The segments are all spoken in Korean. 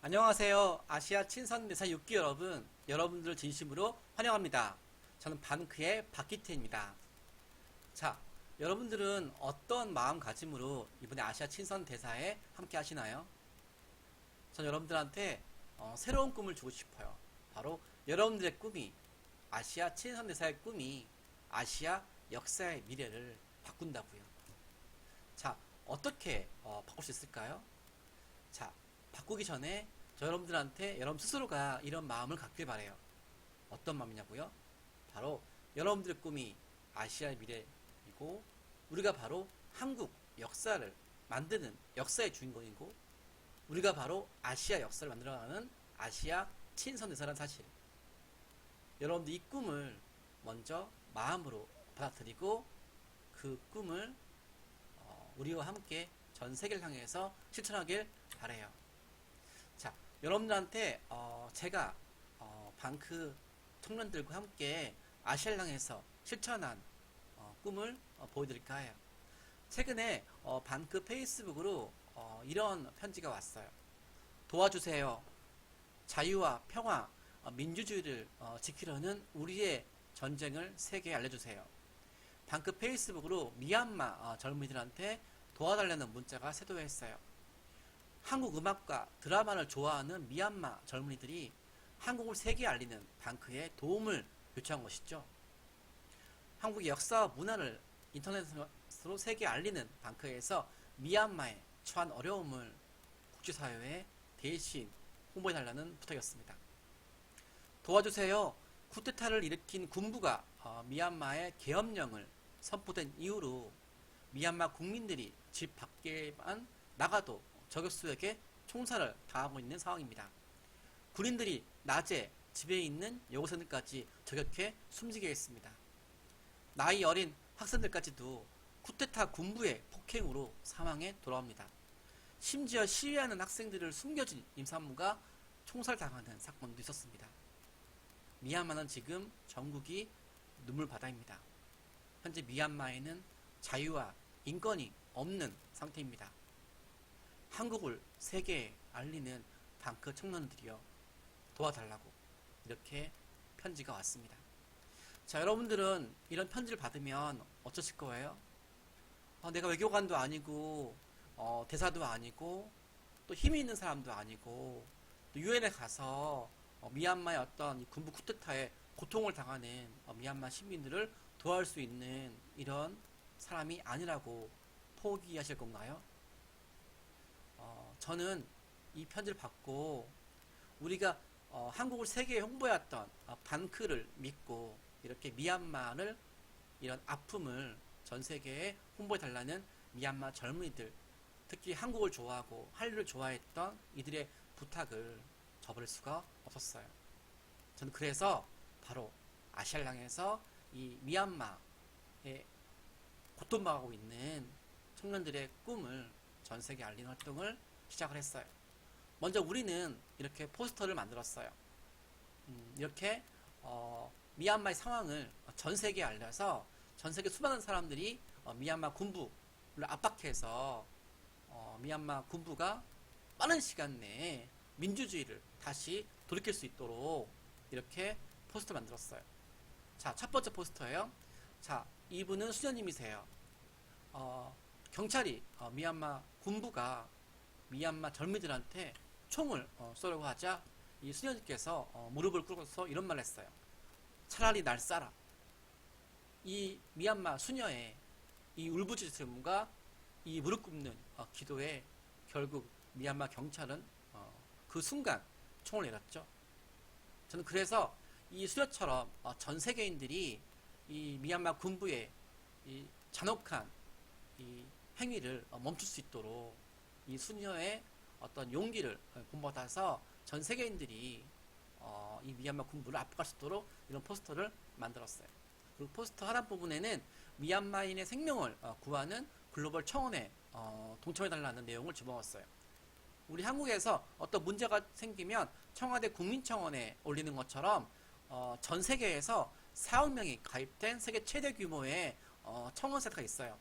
안녕하세요. 아시아 친선대사 6기 여러분, 여러분들을 진심으로 환영합니다. 저는 반크의 박기태입니다. 자, 여러분들은 어떤 마음가짐으로 이번에 아시아 친선대사에 함께 하시나요? 전 여러분들한테 새로운 꿈을 주고 싶어요. 바로 여러분들의 꿈이, 아시아 친선대사의 꿈이 아시아 역사의 미래를 바꾼다고요. 자, 어떻게 바꿀 수 있을까요? 자, 바꾸기 전에 저 여러분들한테 여러분 스스로가 이런 마음을 갖길 바래요. 어떤 마음이냐고요? 바로 여러분들의 꿈이 아시아의 미래이고 우리가 바로 한국 역사를 만드는 역사의 주인공이고 우리가 바로 아시아 역사를 만들어가는 아시아 친선대사라는 사실. 여러분들 이 꿈을 먼저 마음으로 받아들이고 그 꿈을 우리와 함께 전 세계를 향해서 실천하길 바래요. 자, 여러분들한테 제가 방크 청년들과 함께 아시아를 향해서 실천한 꿈을 보여드릴까 해요. 최근에 방크 페이스북으로 이런 편지가 왔어요. 도와주세요. 자유와 평화, 민주주의를 지키려는 우리의 전쟁을 세계에 알려주세요. 방크 페이스북으로 미얀마 젊은이들한테 도와달라는 문자가 쇄도했어요. 한국 음악과 드라마를 좋아하는 미얀마 젊은이들이 한국을 세계에 알리는 방크에 도움을 요청한 것이죠. 한국의 역사와 문화를 인터넷으로 세계에 알리는 방크에서 미얀마에 처한 어려움을 국제사회에 대신 홍보해달라는 부탁이었습니다. 도와주세요. 쿠데타를 일으킨 군부가 미얀마의 계엄령을 선포된 이후로 미얀마 국민들이 집 밖에만 나가도 저격수에게 총살을 당하고 있는 상황입니다. 군인들이 낮에 집에 있는 여고생들까지 저격해 숨지게 했습니다. 나이 어린 학생들까지도 쿠데타 군부의 폭행으로 사망해 돌아옵니다. 심지어 시위하는 학생들을 숨겨진 임산부가 총살당하는 사건도 있었습니다. 미얀마는 지금 전국이 눈물바다입니다. 현재 미얀마에는 자유와 인권이 없는 상태입니다. 한국을 세계에 알리는 방크 청년들이여 도와달라고 이렇게 편지가 왔습니다. 자, 여러분들은 이런 편지를 받으면 어쩌실 거예요? 내가 외교관도 아니고 대사도 아니고 또 힘이 있는 사람도 아니고 또 유엔에 가서 미얀마의 어떤 군부 쿠데타에 고통을 당하는 미얀마 시민들을 도와줄 수 있는 이런 사람이 아니라고 포기하실 건가요? 저는 이 편지를 받고 우리가 한국을 세계에 홍보해왔던 반크를 믿고 이렇게 미얀마를 이런 아픔을 전 세계에 홍보해달라는 미얀마 젊은이들, 특히 한국을 좋아하고 한류를 좋아했던 이들의 부탁을 저버릴 수가 없었어요. 저는 그래서 바로 아시아를 향해서 이 미얀마에 고통당하고 있는 청년들의 꿈을 전 세계에 알리는 활동을 시작을 했어요. 먼저 우리는 이렇게 포스터를 만들었어요. 이렇게 미얀마의 상황을 전 세계에 알려서 전 세계 수많은 사람들이 미얀마 군부를 압박해서 미얀마 군부가 빠른 시간 내에 민주주의를 다시 돌이킬 수 있도록 이렇게 포스터를 만들었어요. 자, 첫 번째 포스터예요. 자, 이분은 수녀님이세요. 경찰이 미얀마 군부가 미얀마 젊은이들한테 총을 쏘려고 하자 이 수녀님께서 무릎을 꿇고서 이런 말을 했어요. 차라리 날 쏴라. 이 미얀마 수녀의 이 울부짖음과 이 무릎 꿇는 기도에 결국 미얀마 경찰은 그 순간 총을 내렸죠. 저는 그래서 이 수녀처럼 전 세계인들이 이 미얀마 군부의 이 잔혹한 이 행위를 멈출 수 있도록 이 수녀의 어떤 용기를 본받아서 전 세계인들이 이 미얀마 군부를 압박할 수 있도록 이런 포스터를 만들었어요. 그리고 포스터 하단 부분에는 미얀마인의 생명을 구하는 글로벌 청원에 동참해달라는 내용을 집어넣었어요. 우리 한국에서 어떤 문제가 생기면 청와대 국민청원에 올리는 것처럼 전 세계에서 4억 명이 가입된 세계 최대 규모의 청원 사이트가 있어요.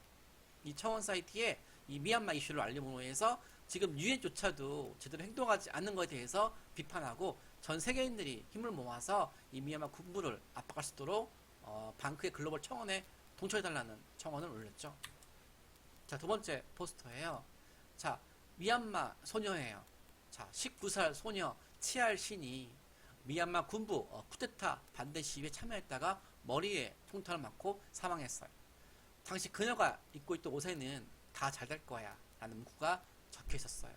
이 청원 사이트에 이 미얀마 이슈를 알림으로 해서 지금 유엔조차도 제대로 행동하지 않는 것에 대해서 비판하고 전 세계인들이 힘을 모아서 이 미얀마 군부를 압박할 수 있도록 방크의 글로벌 청원에 동참해달라는 청원을 올렸죠. 자, 두 번째 포스터예요. 자, 미얀마 소녀예요. 자, 19살 소녀 치알 신이 미얀마 군부 쿠데타 반대 시위에 참여했다가 머리에 총탄을 맞고 사망했어요. 당시 그녀가 입고 있던 옷에는 다 잘 될 거야 라는 문구가 적혀 있었어요.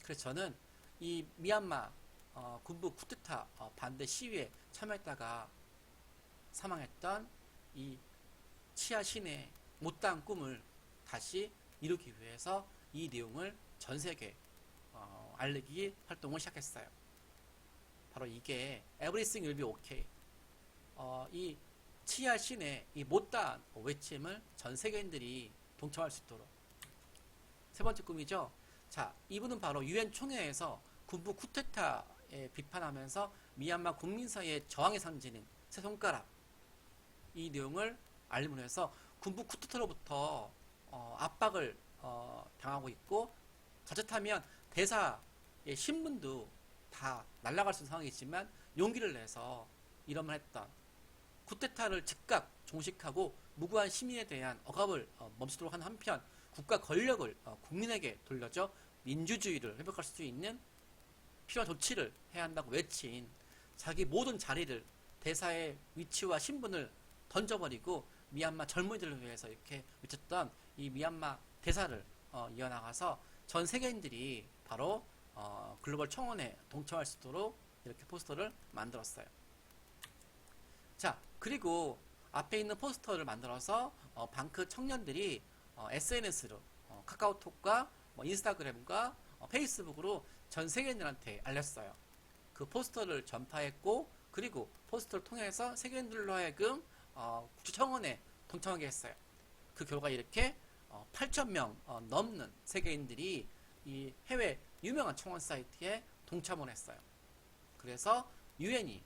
그래서 저는 이 미얀마 군부 쿠데타 반대 시위에 참여했다가 사망했던 이 치아 신의 못다한 꿈을 다시 이루기 위해서 이 내용을 전 세계에 알리기 활동을 시작했어요. 바로 이게 Everything will be okay. 이 치아 신의 이 못다한 외침을 전 세계인들이 동참할 수 있도록. 세 번째 꿈이죠. 자, 이분은 바로 유엔 총회에서 군부 쿠데타에 비판하면서 미얀마 국민 사이의 저항의 상징인 세 손가락, 이 내용을 알림을 해서 군부 쿠데타로부터 압박을 당하고 있고, 자칫하면 대사의 신분도 다 날아갈 수 있는 상황이지만 용기를 내서 이런 말 했던, 쿠데타를 즉각 종식하고 무고한 시민에 대한 억압을 멈추도록 하는 한편 국가 권력을 국민에게 돌려줘 민주주의를 회복할 수 있는 필요한 조치를 해야 한다고 외친, 자기 모든 자리를, 대사의 위치와 신분을 던져버리고 미얀마 젊은이들을 위해서 이렇게 외쳤던 이 미얀마 대사를 이어나가서 전 세계인들이 바로 글로벌 청원에 동참할 수 있도록 이렇게 포스터를 만들었어요. 자, 그리고 앞에 있는 포스터를 만들어서 방크 청년들이 SNS로 카카오톡과 인스타그램과 페이스북으로 전 세계인들한테 알렸어요. 그 포스터를 전파했고, 그리고 포스터를 통해서 세계인들로 하여금 국제청원에 동참하게 했어요. 그 결과 이렇게 8,000명 넘는 세계인들이 이 해외 유명한 청원 사이트에 동참을 했어요. 그래서 유엔이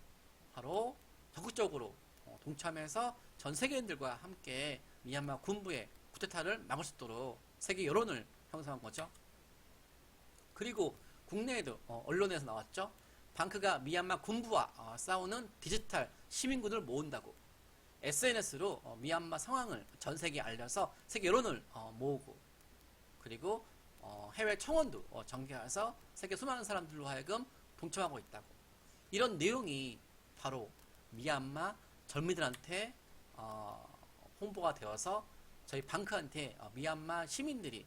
바로 적극적으로 동참해서 전 세계인들과 함께 미얀마 군부의 쿠데타를 막을 수 있도록 세계 여론을 형성한 거죠. 그리고 국내에도 언론에서 나왔죠. 방크가 미얀마 군부와 싸우는 디지털 시민군을 모은다고 SNS로 미얀마 상황을 전 세계에 알려서 세계 여론을 모으고, 그리고 해외 청원도 전개해서 세계 수많은 사람들로 하여금 동참하고 있다고. 이런 내용이 바로 미얀마 젊은이들한테 홍보가 되어서 저희 방크한테 미얀마 시민들이,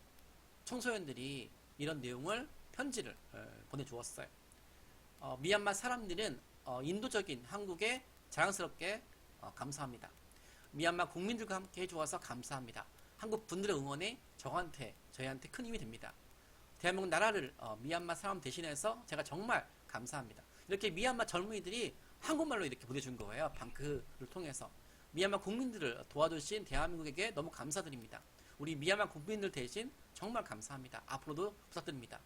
청소년들이 이런 내용을 편지를 보내주었어요. 미얀마 사람들은 인도적인 한국에 자랑스럽게 감사합니다. 미얀마 국민들과 함께 해주어서 감사합니다. 한국 분들의 응원이 저희한테 큰 힘이 됩니다. 대한민국 나라를 미얀마 사람 대신해서 제가 정말 감사합니다. 이렇게 미얀마 젊은이들이 한국말로 이렇게 보내준 거예요. 방크를 통해서. 미얀마 국민들을 도와주신 대한민국에게 너무 감사드립니다. 우리 미얀마 국민들 대신 정말 감사합니다. 앞으로도 부탁드립니다.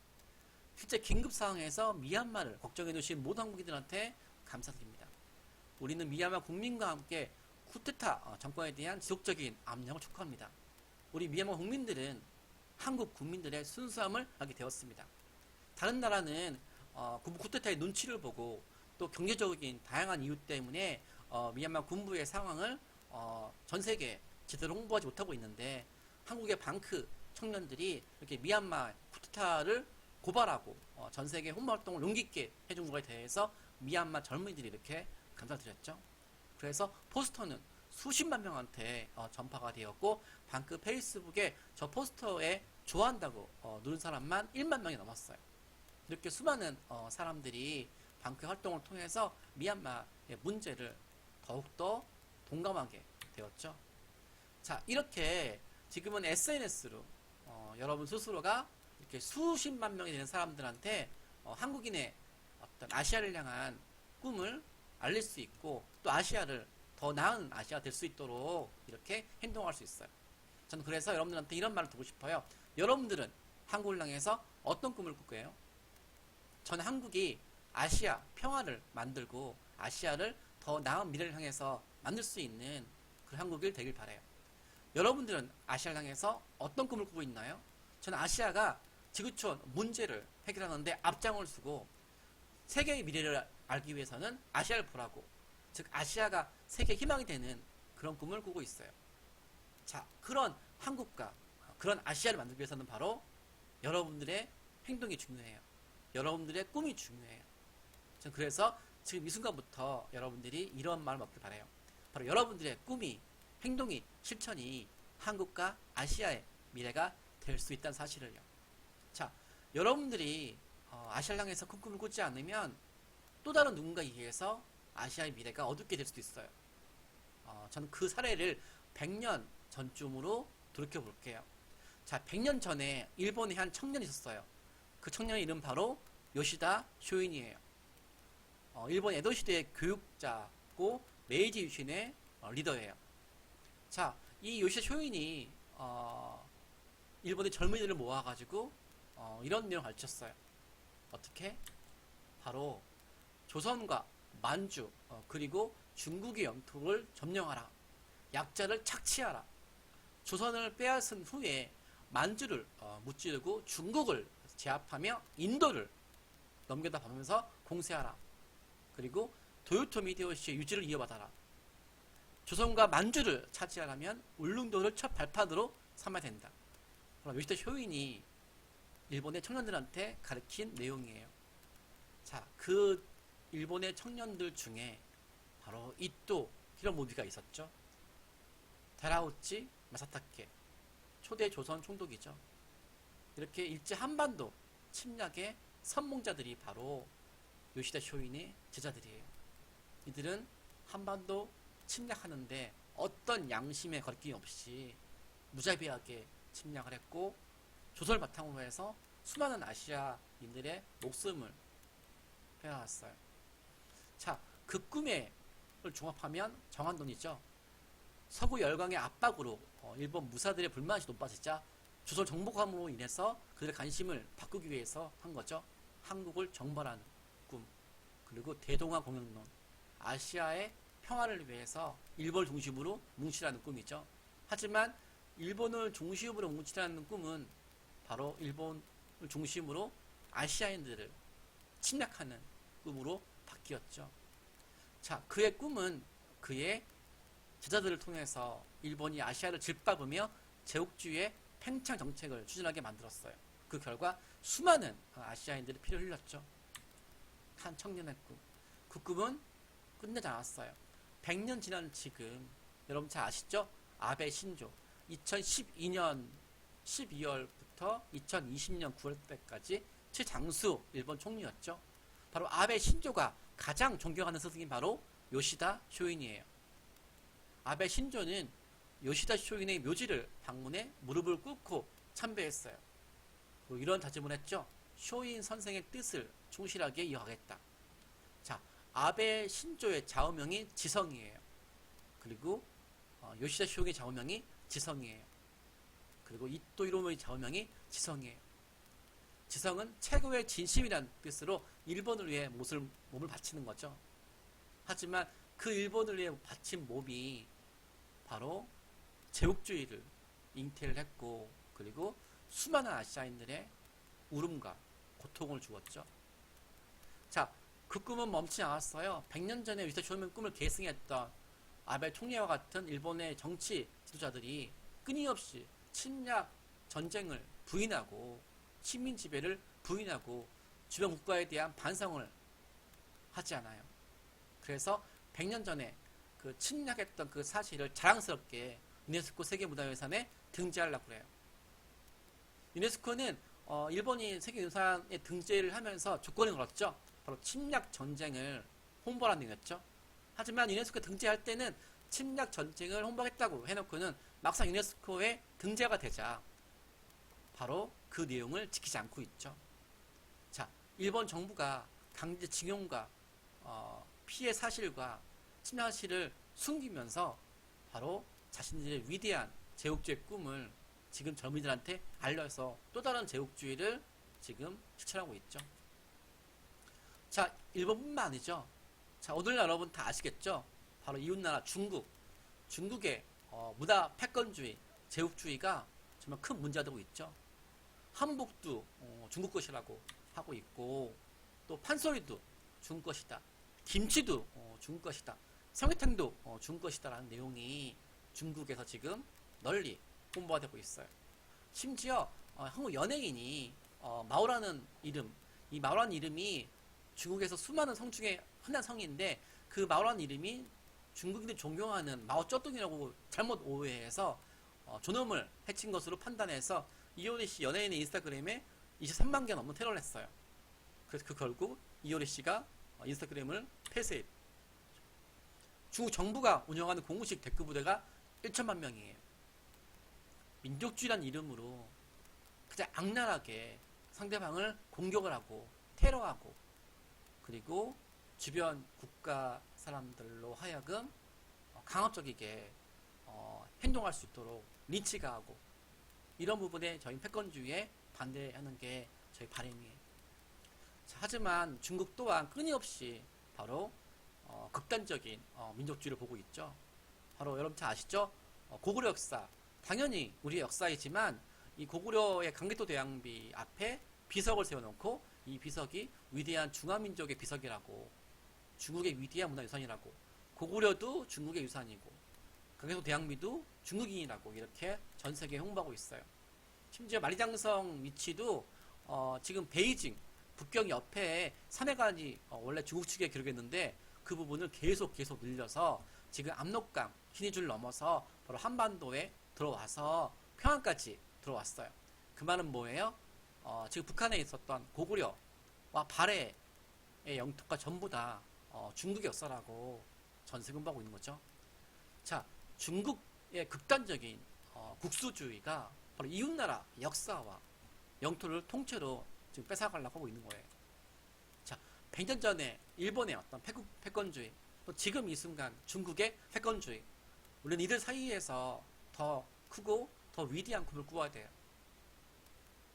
실제 긴급 상황에서 미얀마를 걱정해 주신 모든 한국인들한테 감사드립니다. 우리는 미얀마 국민과 함께 쿠데타 정권에 대한 지속적인 압력을 촉구합니다. 우리 미얀마 국민들은 한국 국민들의 순수함을 알게 되었습니다. 다른 나라는 군부 쿠데타의 눈치를 보고 또 경제적인 다양한 이유 때문에 미얀마 군부의 상황을 전 세계에 제대로 홍보하지 못하고 있는데, 한국의 방크 청년들이 이렇게 미얀마 쿠데타를 고발하고 전 세계 홍보 활동을 용기 있게 해준 것에 대해서 미얀마 젊은이들이 이렇게 감사드렸죠. 그래서 포스터는 수십만 명한테 전파가 되었고, 방크 페이스북에 저 포스터에 좋아한다고 누른 사람만 1만 명이 넘었어요. 이렇게 수많은 사람들이 방크 활동을 통해서 미얀마의 문제를 더욱더 동감하게 되었죠. 자, 이렇게 지금은 SNS로 여러분 스스로가 이렇게 수십만 명이 되는 사람들한테 한국인의 어떤 아시아를 향한 꿈을 알릴 수 있고, 또 아시아를 더 나은 아시아가 될 수 있도록 이렇게 행동할 수 있어요. 저는 그래서 여러분들한테 이런 말을 두고 싶어요. 여러분들은 한국을 향해서 어떤 꿈을 꿀 거예요? 저는 한국이 아시아 평화를 만들고 아시아를 더 나은 미래를 향해서 만들 수 있는 그런 한국이 되길 바라요. 여러분들은 아시아를 향해서 어떤 꿈을 꾸고 있나요? 저는 아시아가 지구촌 문제를 해결하는데 앞장을 서고 세계의 미래를 알기 위해서는 아시아를 보라고, 즉 아시아가 세계 희망이 되는 그런 꿈을 꾸고 있어요. 자, 그런 한국과 그런 아시아를 만들기 위해서는 바로 여러분들의 행동이 중요해요. 여러분들의 꿈이 중요해요. 전 그래서 지금 이 순간부터 여러분들이 이런 마음을 먹길 바라요. 바로 여러분들의 꿈이, 행동이, 실천이 한국과 아시아의 미래가 될 수 있다는 사실을요. 자, 여러분들이 아시아를 향해서 큰 꿈을 꾸지 않으면 또 다른 누군가에 의해서 아시아의 미래가 어둡게 될 수도 있어요. 저는 그 사례를 100년 전쯤으로 돌이켜 볼게요. 자, 100년 전에 일본에 한 청년이 있었어요. 그 청년의 이름 바로 요시다 쇼인이에요. 일본 에도 시대의 교육자고 메이지 유신의 리더예요. 자, 이 요시다 쇼인이 일본의 젊은이들을 모아가지고 이런 내용을 가르쳤어요. 어떻게? 바로 조선과 만주 그리고 중국의 영토를 점령하라. 약자를 착취하라. 조선을 빼앗은 후에 만주를 무찌르고 중국을 제압하며 인도를 넘겨다 보면서 공세하라. 그리고 도요토미 히데요시의 유지를 이어받아라. 조선과 만주를 차지하려면 울릉도를 첫 발판으로 삼아야 된다. 그럼 요시다 쇼인이 일본의 청년들한테 가르친 내용이에요. 자, 그 일본의 청년들 중에 바로 이토 히로부미가 있었죠. 다라우치 마사타케, 초대 조선 총독이죠. 이렇게 일제 한반도 침략의 선봉자들이 바로 요시다 쇼인의 제자들이에요. 이들은 한반도 침략하는데 어떤 양심의 거리낌 없이 무자비하게 침략을 했고 조선을 바탕으로 해서 수많은 아시아인들의 목숨을 빼앗았어요. 자, 그 꿈을 종합하면 정한돈이죠. 서구 열강의 압박으로 일본 무사들의 불만이 높아지자 조선 정복함으로 인해서 그들의 관심을 바꾸기 위해서 한 거죠. 한국을 정벌하는 꿈, 그리고 대동아 공영론, 아시아의 평화를 위해서 일본을 중심으로 뭉치라는 꿈이죠. 하지만 일본을 중심으로 뭉치라는 꿈은 바로 일본을 중심으로 아시아인들을 침략하는 꿈으로 바뀌었죠. 자, 그의 꿈은 그의 제자들을 통해서 일본이 아시아를 짓밟으며 제국주의의 팽창 정책을 추진하게 만들었어요. 그 결과 수많은 아시아인들이 피를 흘렸죠. 한 청년의 꿈. 그 꿈은 끝내지 않았어요. 100년 지난 지금 여러분 잘 아시죠? 아베 신조. 2012년 12월부터 2020년 9월 때까지 최장수 일본 총리였죠. 바로 아베 신조가 가장 존경하는 스승이 바로 요시다 쇼인이에요. 아베 신조는 요시다 쇼인의 묘지를 방문해 무릎을 꿇고 참배했어요. 이런 다짐을 했죠. 쇼인 선생의 뜻을 충실하게 이어가겠다. 자, 아베 신조의 좌우명이 지성이에요. 그리고 요시다 쇼인의 좌우명이 지성이에요. 그리고 이토 히로부미의 좌우명이 지성이에요. 지성은 최고의 진심이라는 뜻으로 일본을 위해 몸을 바치는 거죠. 하지만 그 일본을 위해 바친 몸이 바로 제국주의를 잉태를 했고, 그리고 수많은 아시아인들의 울음과 고통을 주었죠. 자, 그 꿈은 멈추지 않았어요. 100년 전에 요시다 쇼인의 꿈을 계승했던 아베 총리와 같은 일본의 정치 지도자들이 끊임없이 침략 전쟁을 부인하고 식민 지배를 부인하고 주변 국가에 대한 반성을 하지 않아요. 그래서 100년 전에 그 침략했던 그 사실을 자랑스럽게 유네스코 세계문화유산에 등재하려고 그래요. 유네스코는 일본이 세계유산에 등재를 하면서 조건을 걸었죠. 바로 침략 전쟁을 홍보하는 내용이었죠. 하지만 유네스코 등재할 때는 침략 전쟁을 홍보하겠다고 해놓고는 막상 유네스코에 등재가 되자 바로 그 내용을 지키지 않고 있죠. 자, 일본 정부가 강제징용과 피해 사실과 침략 사실을 숨기면서 바로 자신들의 위대한 제국주의 꿈을 지금 젊은이들한테 알려서 또 다른 제국주의를 지금 실천하고 있죠. 자, 일본뿐만 아니죠. 자, 오늘날 여러분 다 아시겠죠? 바로 이웃나라 중국. 중국의 문화 패권주의, 제국주의가 정말 큰 문제가 되고 있죠. 한복도 중국 것이라고 하고 있고, 또 판소리도 중국 것이다. 김치도 중국 것이다. 삼계탕도 중국 것이다라는 내용이 중국에서 지금 널리 홍보가 되고 있어요. 심지어 한국 연예인이 마오라는 이름, 이 마오라는 이름이 중국에서 수많은 성 중에 하나의 성인데, 그 마오라는 이름이 중국인들이 존경하는 마오쩌둥이라고 잘못 오해해서 존엄을 해친 것으로 판단해서 이효리 씨 연예인의 인스타그램에 23만 개 넘는 테러를 했어요. 그래서 그 결국 이효리 씨가 인스타그램을 폐쇄. 중국 정부가 운영하는 공식 댓글 부대가 1천만 명이에요. 민족주의란 이름으로 그냥 악랄하게 상대방을 공격을 하고 테러하고, 그리고 주변 국가 사람들로 하여금 강압적이게 행동할 수 있도록 린치가 하고, 이런 부분에 저희 패권주의에 반대하는 게 저희 바람이에요. 자, 하지만 중국 또한 끊임없이 바로 극단적인 민족주의를 보고 있죠. 바로 여러분 잘 아시죠? 고구려 역사, 당연히 우리의 역사이지만 이 고구려의 강개토 대왕비 앞에 비석을 세워놓고, 이 비석이 위대한 중화민족의 비석이라고, 중국의 위대한 문화유산이라고, 고구려도 중국의 유산이고 강개토 대왕비도 중국인이라고 이렇게 전 세계에 홍보하고 있어요. 심지어 만리장성 위치도 지금 베이징 북경 옆에 산해관이 원래 중국 측에 기록했는데, 그 부분을 계속 늘려서 지금 압록강 신의주를 넘어서 바로 한반도에 들어와서 평안까지 들어왔어요. 그 말은 뭐예요? 지금 북한에 있었던 고구려와 발해의 영토가 전부 다 중국의 역사라고 전세 공부하고 있는 거죠. 자, 중국의 극단적인 국수주의가 바로 이웃나라 역사와 영토를 통째로 지금 뺏어가려고 하고 있는 거예요. 자, 100년 전에 일본의 어떤 패권주의, 또 지금 이 순간 중국의 패권주의, 우리는 이들 사이에서 더 크고 더 위대한 꿈을 꾸어야 돼요.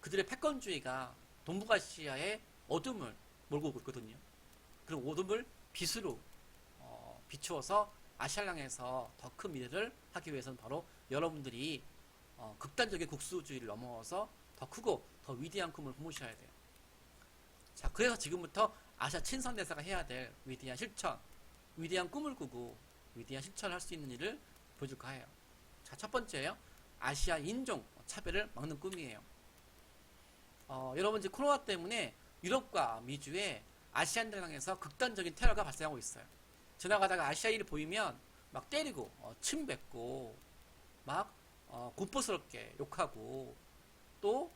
그들의 패권주의가 동북아시아의 어둠을 몰고 오고 있거든요. 그럼 어둠을 빛으로 비추어서 아시아를 향해서 더 큰 미래를 하기 위해서는 바로 여러분들이 극단적인 국수주의를 넘어서 더 크고 더 위대한 꿈을 꾸으셔야 돼요. 자, 그래서 지금부터 아시아 친선대사가 해야 될 위대한 실천, 위대한 꿈을 꾸고 위대한 실천을 할 수 있는 일을 보여줄까 해요. 자, 첫 번째요. 아시아 인종 차별을 막는 꿈이에요. 여러분 이제 코로나 때문에 유럽과 미주에 아시안들 향해서 극단적인 테러가 발생하고 있어요. 지나가다가 아시아인을 보이면 막 때리고 침 뱉고 막 공포스럽게 욕하고, 또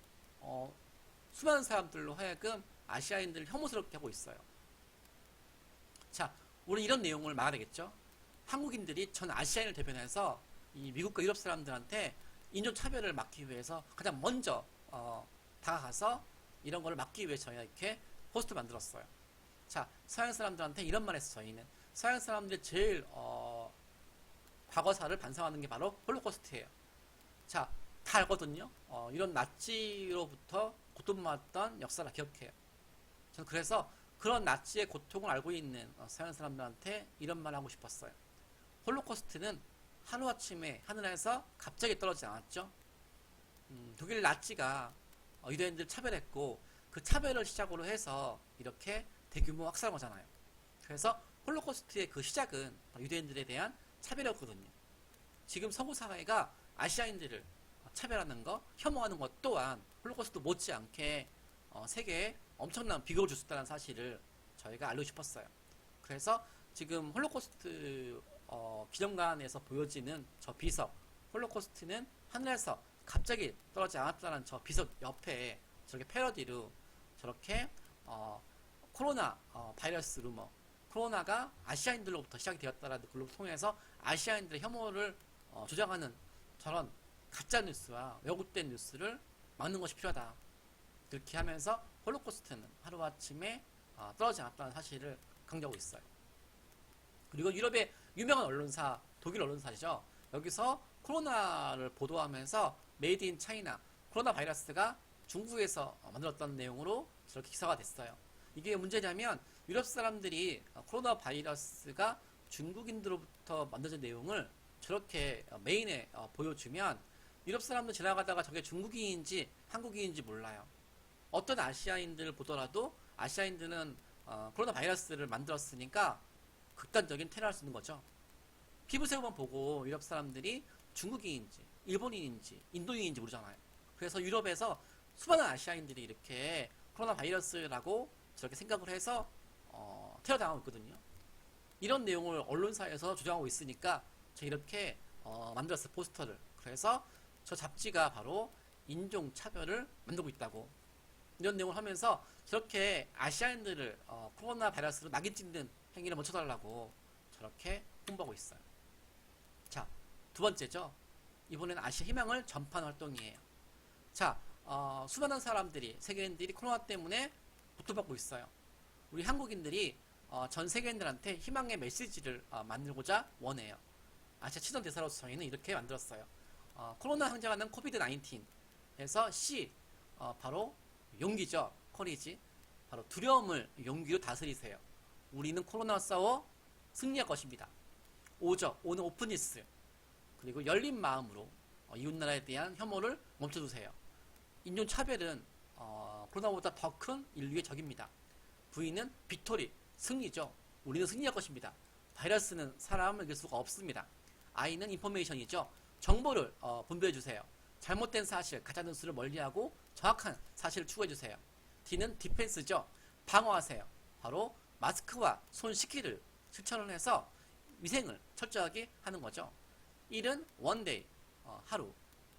수많은 사람들로 하여금 아시아인들을 혐오스럽게 하고 있어요. 자, 우리 이런 내용을 막아야 되겠죠. 한국인들이 전 아시아인을 대변해서 이 미국과 유럽 사람들한테 인종차별을 막기 위해서 가장 먼저 다가가서 이런 거를 막기 위해 저희가 이렇게 포스트 만들었어요. 자, 서양 사람들한테 이런 말 했어요. 저희는 서양 사람들이 제일 과거사를 반성하는 게 바로 홀로코스트예요. 자, 다 알거든요. 이런 나치로부터 고통받았던 역사를 기억해요. 저는 그래서 그런 나치의 고통을 알고 있는 서양 사람들한테 이런 말을 하고 싶었어요. 홀로코스트는 하루아침에 하늘에서 갑자기 떨어지지 않았죠. 독일 나치가 유대인들을 차별했고, 그 차별을 시작으로 해서 이렇게 대규모 확산한 거잖아요. 그래서 홀로코스트의 그 시작은 유대인들에 대한 차별이었거든요. 지금 서구 사회가 아시아인들을 차별하는 것, 혐오하는 것 또한 홀로코스트 못지않게 세계에 엄청난 비극을 줄 수 있다는 사실을 저희가 알고 싶었어요. 그래서 지금 홀로코스트 기념관에서 보여지는 저 비석, 홀로코스트는 하늘에서 갑자기 떨어지지 않았다는 저 비석 옆에 저렇게 패러디로 저렇게 코로나 바이러스 루머, 코로나가 아시아인들로부터 시작이 되었다라는 글로 통해서 아시아인들의 혐오를 조장하는 저런 가짜뉴스와 왜곡된 뉴스를 막는 것이 필요하다. 그렇게 하면서 홀로코스트는 하루아침에 떨어지지 않았다는 사실을 강조하고 있어요. 그리고 유럽의 유명한 언론사, 독일 언론사죠. 여기서 코로나를 보도하면서 메이드 인 차이나, 코로나 바이러스가 중국에서 만들었다는 내용으로 저렇게 기사가 됐어요. 이게 문제냐면 유럽 사람들이 코로나 바이러스가 중국인들로부터 만들어진 내용을 저렇게 메인에 보여주면 유럽 사람들 지나가다가 저게 중국인인지 한국인인지 몰라요. 어떤 아시아인들을 보더라도 아시아인들은 코로나 바이러스를 만들었으니까 극단적인 테러를 쓰는 거죠. 피부색만 보고 유럽 사람들이 중국인인지 일본인인지 인도인인지 모르잖아요. 그래서 유럽에서 수많은 아시아인들이 이렇게 코로나 바이러스라고 저렇게 생각을 해서 테러 당하고 있거든요. 이런 내용을 언론사에서 주장하고 있으니까 제가 이렇게 만들었어요, 포스터를. 그래서 저 잡지가 바로 인종차별을 만들고 있다고 이런 내용을 하면서 저렇게 아시아인들을 코로나 바이러스로 낙인 찍는 행위를 멈춰달라고 저렇게 홍보하고 있어요. 자, 두 번째죠. 이번에는 아시아 희망을 전파하는 활동이에요. 자, 수많은 사람들이, 세계인들이 코로나 때문에 고통받고 있어요. 우리 한국인들이 전 세계인들한테 희망의 메시지를 만들고자 원해요. 아시아 친선 대사로서 저희는 이렇게 만들었어요. 코로나 상징하는 코비드 19에서 C, 바로 용기죠. 커리지. 바로 두려움을 용기로 다스리세요. 우리는 코로나와 싸워 승리할 것입니다. O죠. O는 오픈니스. 그리고 열린 마음으로 이웃나라에 대한 혐오를 멈춰주세요. 인종차별은 코로나보다 더 큰 인류의 적입니다. V는 빅토리, 승리죠. 우리는 승리할 것입니다. 바이러스는 사람을 이길 수가 없습니다. I는 인포메이션이죠. 정보를 분배해주세요. 잘못된 사실, 가짜뉴스를 멀리하고 정확한 사실을 추구해주세요. D는 디펜스죠. 방어하세요. 바로 마스크와 손 씻기를 실천을 해서 위생을 철저하게 하는 거죠. 1은 원데이, 하루,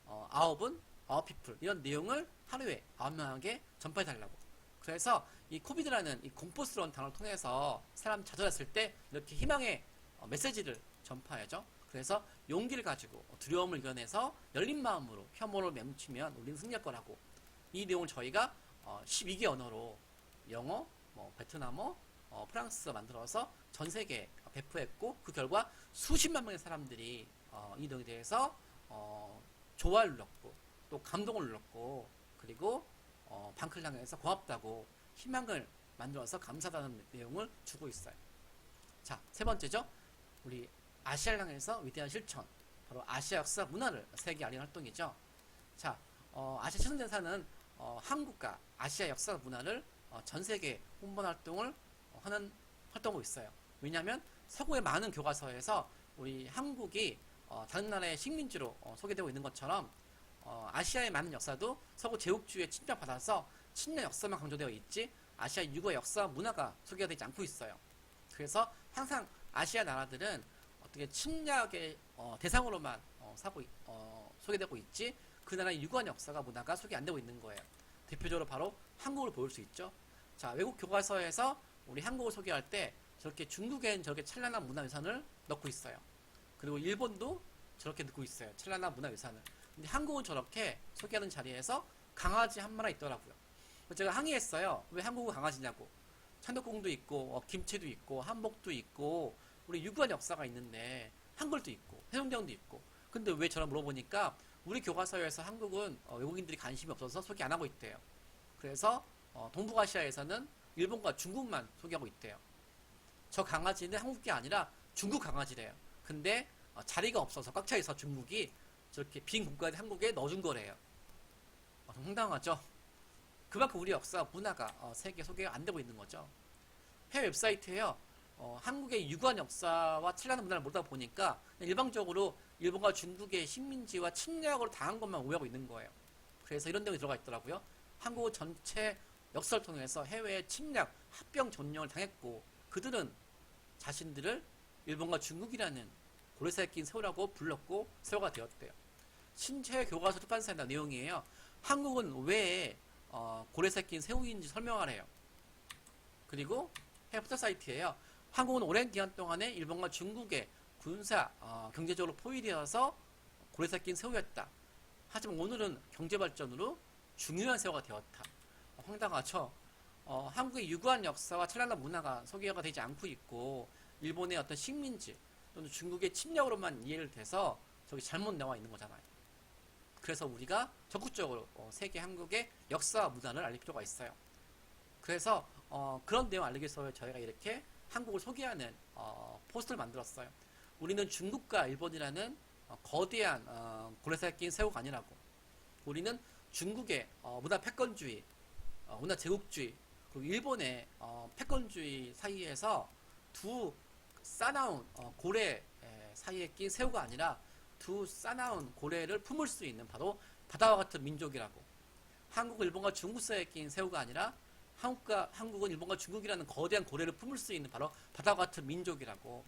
9은 people 이런 내용을 하루에 9명에게 전파해달라고. 그래서 이 코비드라는 이 공포스러운 단어를 통해서 사람 좌절했을 때 이렇게 희망의 메시지를 전파하죠. 그래서 용기를 가지고 두려움을 이겨내서 열린 마음으로 혐오를 멈추면 우리는 승리할 거라고. 이 내용을 저희가 12개 언어로 영어, 베트남어, 프랑스어 만들어서 전 세계에 배포했고 그 결과 수십만 명의 사람들이 이 내용에 대해서 좋아요를 눌렀고 또 감동을 눌렀고 그리고 방클랑에서 고맙다고 희망을 만들어서 감사하다는 내용을 주고 있어요. 자, 세 번째죠. 우리 아시아를 향해서 위대한 실천, 바로 아시아 역사 문화를 세계에 알리는 활동이죠. 자, 아시아 친선대사는 한국과 아시아 역사 문화를 전 세계에 홍보하는 활동을 하는 활동하고 있어요. 왜냐하면 서구의 많은 교과서에서 우리 한국이 다른 나라의 식민지로 소개되고 있는 것처럼 아시아의 많은 역사도 서구 제국주의에 침략받아서 친일 역사만 강조되어 있지 아시아 유구의 역사 문화가 소개가 되지 않고 있어요. 그래서 항상 아시아 나라들은 어떻게 침략의 대상으로만 소개되고 있지 그 나라의 유구한 역사가 문화가 소개 안 되고 있는 거예요. 대표적으로 바로 한국을 보일 수 있죠. 자, 외국 교과서에서 우리 한국을 소개할 때 저렇게 중국엔 저렇게 찬란한 문화유산을 넣고 있어요. 그리고 일본도 저렇게 넣고 있어요. 찬란한 문화유산을. 근데 한국은 저렇게 소개하는 자리에서 강아지 한 마리 있더라고요. 제가 항의했어요. 왜 한국은 강아지냐고. 창덕궁도 있고 김치도 있고 한복도 있고 우리 유구한 역사가 있는데 한글도 있고 해운대도 있고 근데 왜 저랑 물어보니까 우리 교과서에서 한국은 외국인들이 관심이 없어서 소개 안 하고 있대요. 그래서 동북아시아에서는 일본과 중국만 소개하고 있대요. 저 강아지는 한국 게 아니라 중국 강아지래요. 근데 자리가 없어서 꽉 차 있어 중국이 저렇게 빈 공간에 한국에 넣어준 거래요. 좀 황당하죠? 그만큼 우리 역사 문화가 세계에 소개가 안 되고 있는 거죠. 해외 웹사이트에요. 한국의 유구한 역사와 찬란한 문화를 모르다 보니까 일방적으로 일본과 중국의 식민지와 침략으로 당한 것만 오해하고 있는 거예요. 그래서 이런 내용이 들어가 있더라고요. 한국 전체 역사를 통해서 해외에 침략, 합병 전령을 당했고 그들은 자신들을 일본과 중국이라는 고래사에 낀 새우라고 불렀고 새우가 되었대요. 신체 교과서 출판사의 내용이에요. 한국은 왜 고래사에 낀 새우인지 설명하래요. 그리고 해외 사이트예요. 한국은 오랜 기간 동안에 일본과 중국의 군사, 경제적으로 포위되어서 고래사에 낀 새우였다. 하지만 오늘은 경제발전으로 중요한 새우가 되었다. 황당하죠? 한국의 유구한 역사와 찬란한 문화가 소개가 되지 않고 있고 일본의 어떤 식민지 또는 중국의 침략으로만 이해를 돼서 저기 잘못 나와 있는 거잖아요. 그래서 우리가 적극적으로 세계 한국의 역사와 문화를 알릴 필요가 있어요. 그래서 그런 내용 알리기 위해서 저희가 이렇게 한국을 소개하는 포스터를 만들었어요. 우리는 중국과 일본이라는 거대한 고래살에 낀 새우가 아니라고. 우리는 중국의 문화 패권주의, 문화 제국주의, 그리고 일본의 패권주의 사이에서 두 싸나운 고래 사이에 낀 새우가 아니라 두 싸나운 고래를 품을 수 있는 바로 바다와 같은 민족이라고. 한국은 일본과 중국 사이에 낀 새우가 아니라 한국은 일본과 중국이라는 거대한 고래를 품을 수 있는 바로 바다와 같은 민족이라고.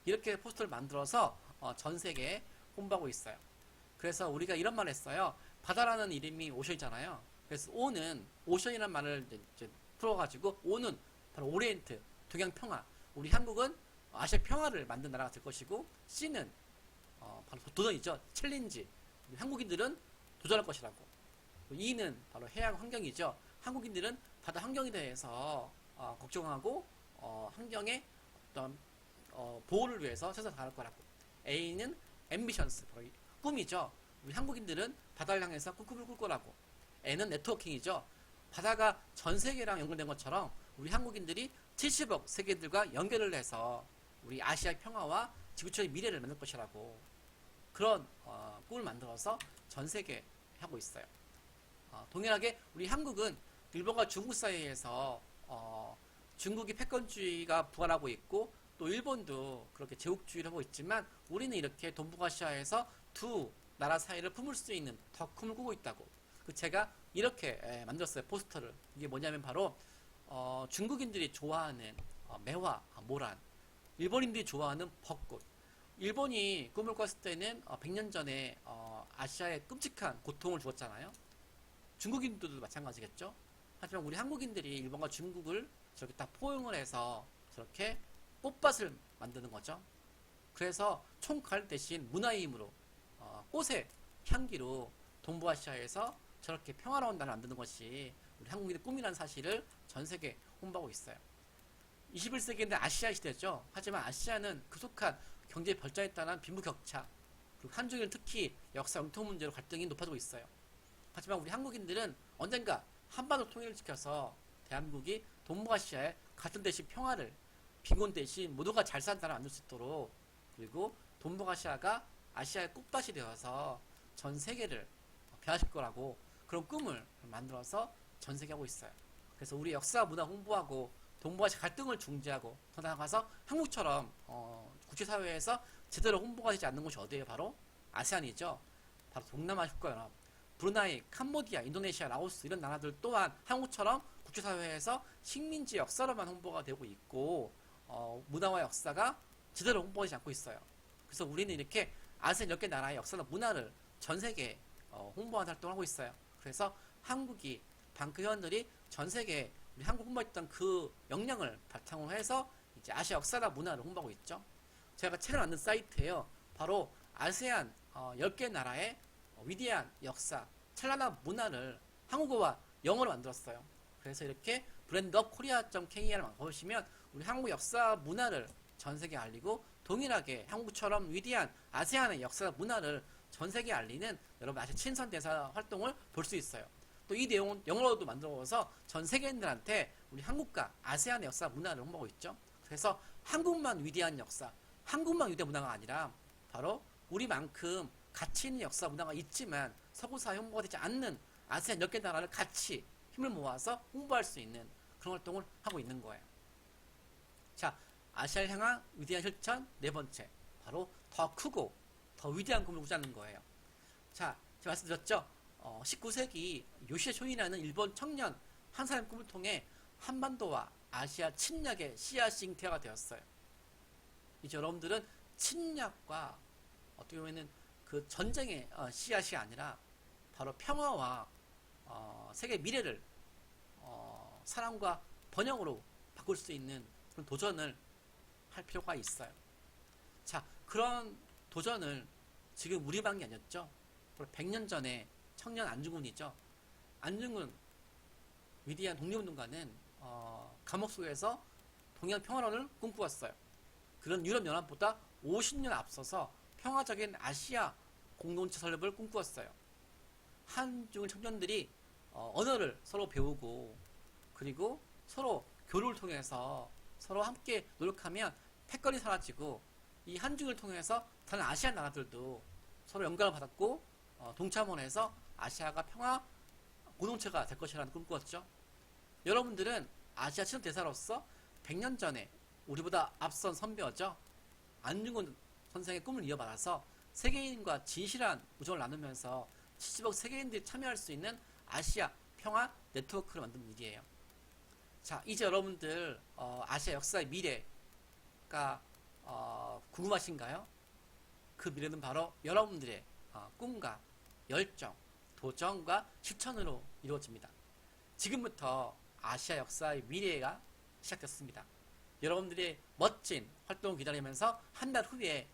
이렇게 포스터를 만들어서 전 세계에 홍보하고 있어요. 그래서 우리가 이런 말을 했어요. 바다라는 이름이 오션이잖아요. 그래서 오는 오션이라는 말을 이제 풀어가지고 오는 바로 오리엔트, 동양 평화. 우리 한국은 아시아 평화를 만든 나라가 될 것이고, C는 바로 도전이죠. 챌린지. 한국인들은 도전할 것이라고. E는 바로 해양 환경이죠. 한국인들은 바다 환경에 대해서 걱정하고 환경의 어떤 보호를 위해서 최선을 다할 거라고. A는 앰비션스, 바로 꿈이죠. 우리 한국인들은 바다를 향해서 꿈을 꿀 거라고. N은 네트워킹이죠. 바다가 전 세계랑 연결된 것처럼 우리 한국인들이 70억 세계들과 연결을 해서 우리 아시아의 평화와 지구촌의 미래를 만들 것이라고. 그런 꿈을 만들어서 전 세계에 하고 있어요. 동일하게 우리 한국은 일본과 중국 사이에서 중국이 패권주의가 부활하고 있고, 또 일본도 그렇게 제국주의를 하고 있지만 우리는 이렇게 동북아시아에서 두 나라 사이를 품을 수 있는 더 꿈을 꾸고 있다고. 제가 이렇게 만들었어요. 포스터를. 이게 뭐냐면 바로 중국인들이 좋아하는 매화, 모란, 일본인들이 좋아하는 벚꽃. 일본이 꿈을 꿨을 때는 100년 전에 아시아에 끔찍한 고통을 주었잖아요. 중국인들도 마찬가지겠죠. 하지만 우리 한국인들이 일본과 중국을 저렇게 딱 포용을 해서 저렇게 꽃밭을 만드는 거죠. 그래서 총칼 대신 문화의 힘으로 꽃의 향기로 동부아시아에서 저렇게 평화로운 나라를 만드는 것이 우리 한국인의 꿈이라는 사실을 전 세계에 홍보하고 있어요. 21세기인데 아시아 시대죠. 하지만 아시아는 급속한 경제 발전에 따른 빈부격차, 그리고 한중일 특히 역사 영토 문제로 갈등이 높아지고 있어요. 하지만 우리 한국인들은 언젠가 한반도 통일을 지켜서 대한민국이 동북아시아의 같은 대신 평화를, 빈곤 대신 모두가 잘 사는 나라를 만들 수 있도록, 그리고 동북아시아가 아시아의 꽃밭이 되어서 전 세계를 변화시킬 거라고, 그런 꿈을 만들어서 전 세계 하고 있어요. 그래서 우리 역사 문화 홍보하고 동북아시아 갈등을 중재하고 더 나아가서 한국처럼 국제사회에서 제대로 홍보가 되지 않는 곳이 어디예요? 바로 아세안이죠. 바로 동남아 국가연합, 브루나이, 캄보디아, 인도네시아, 라오스 이런 나라들 또한 한국처럼 국제사회에서 식민지 역사로만 홍보가 되고 있고 문화와 역사가 제대로 홍보하지 않고 있어요. 그래서 우리는 이렇게 아세안 10개 나라의 역사나 문화를 전 세계에 홍보하는 활동을 하고 있어요. 그래서 한국이 방크 회원들이 전 세계에 우리 한국 홍보했던 그 역량을 바탕으로 해서 이제 아시아 역사나 문화를 홍보하고 있죠. 제가 책을 만든 사이트예요. 바로 아세안 10개 나라의 위대한 역사, 찬란한 문화를 한국어와 영어로 만들었어요. 그래서 이렇게 brandofkorea.kr을 보시면 우리 한국 역사 문화를 전 세계에 알리고, 동일하게 한국처럼 위대한 아세안의 역사 문화를 전 세계에 알리는 여러분 아시아 친선 대사 활동을 볼 수 있어요. 또 이 내용은 영어로도 만들어서 전 세계인들한테 우리 한국과 아세안의 역사 문화를 홍보하고 있죠. 그래서 한국만 위대한 역사, 한국만 위대한 문화가 아니라 바로 우리만큼 가치 있는 역사 문화가 있지만 서구사회 홍보가 되지 않는 아세안 10개 나라를 같이 힘을 모아서 홍보할 수 있는 그런 활동을 하고 있는 거예요. 자, 아시아를 향한 위대한 실천 네 번째, 바로 더 크고 더 위대한 꿈을 꾸자는 거예요. 자, 제가 말씀드렸죠. 19세기 요시에 쇼이라는 일본 청년 한 사람의 꿈을 통해 한반도와 아시아 침략의 씨앗이 잉태가 되었어요. 이제 여러분들은 침략과 어떻게 보면은 그 전쟁의 씨앗이 아니라 바로 평화와 세계 미래를 사랑과 번영으로 바꿀 수 있는 그런 도전을 할 필요가 있어요. 자, 그런 도전을 지금 우리만이 아니었죠. 100년 전에 청년 안중근이죠. 안중근 위대한 독립운동가는 감옥 속에서 동양 평화론을 꿈꾸었어요. 그런 유럽연합보다 50년 앞서서 평화적인 아시아 공동체 설립을 꿈꾸었어요. 한중일 청년들이 언어를 서로 배우고, 그리고 서로 교류를 통해서 서로 함께 노력하면 패권이 사라지고, 이 한중을 통해서 다른 아시아 나라들도 서로 영감을 받았고 동참원해서 아시아가 평화 공동체가 될 것이라는 꿈을 꾸었죠. 여러분들은 아시아 친선 대사로서 100년 전에 우리보다 앞선 선배였죠. 안중근 선생의 꿈을 이어받아서 세계인과 진실한 우정을 나누면서 70억 세계인들이 참여할 수 있는 아시아 평화 네트워크를 만드는 일이에요. 자, 이제 여러분들 아시아 역사의 미래가 궁금하신가요? 그 미래는 바로 여러분들의 꿈과 열정, 도전과 실천으로 이루어집니다. 지금부터 아시아 역사의 미래가 시작됐습니다. 여러분들의 멋진 활동을 기다리면서 한 달 후에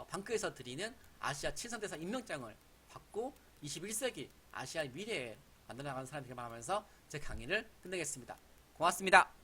방크에서 드리는 아시아 친선대사 임명장을 받고 21세기 아시아의 미래에 만들어나가는 사람이 되길 바라면서 제 강의를 끝내겠습니다. 고맙습니다.